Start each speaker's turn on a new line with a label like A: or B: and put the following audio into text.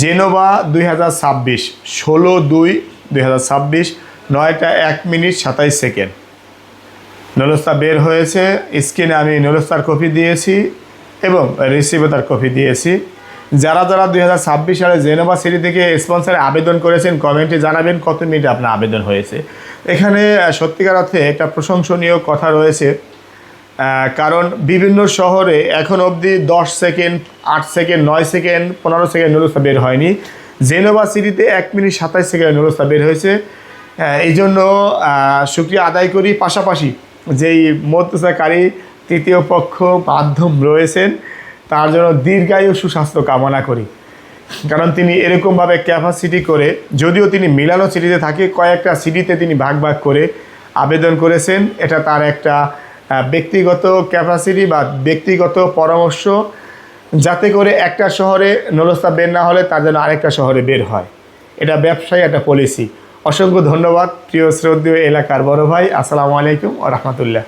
A: Genova 2026, 16/2/2026, 9টা 1 minute 27 second. নলস্তা বের হয়েছে। স্ক্রিনে আমি নলস্তার কপি দিয়েছি এবং রিসিভে তার কপি দিয়েছি। যারা যারা 2026 সালে জেনোভা সিটি থেকে স্পন্সরে আবেদন করেছেন কমেন্টে জানাবেন কত মিনিটে আপনার আবেদন হয়েছে। এখানে সত্যিকার অর্থে একটা প্রশংসনীয় কথা রয়েছে, কারণ বিভিন্ন শহরে এখন অবধি 10 সেকেন্ড, 8 সেকেন্ড, 9 সেকেন্ড, 15 সেকেন্ড নলস্তা বের হয়নি। জেনোভা সিটিতে 1 মিনিট 27 সেকেন্ড নলস্তা বের হয়েছে। এই জন্য শুকরিয়া আদায় করি। পাশাপাশি যেই মধ্যস্থতাকারী তৃতীয় পক্ষ মাধ্যম রয়েছেন তার জন্য দীর্ঘায়ু সুস্বাস্থ্য কামনা করি, কারণ তিনি এরকমভাবে ক্যাপাসিটি করে, যদিও তিনি মিলানো সিটিতে থাকে, কয়েকটা সিটিতে তিনি ভাগ ভাগ করে আবেদন করেছেন। এটা তার একটা ব্যক্তিগত ক্যাপাসিটি বা ব্যক্তিগত পরামর্শ, যাতে করে একটা শহরে নলস্তা বের না হলে তার জন্য আরেকটা শহরে বের হয়। এটা ব্যবসায়ী একটা পলিসি। অসংখ্য ধন্যবাদ প্রিয় শ্রদ্ধেয় এলাকার বড় ভাই। আসসালামু আলাইকুম ওয়া রাহমাতুল্লাহ।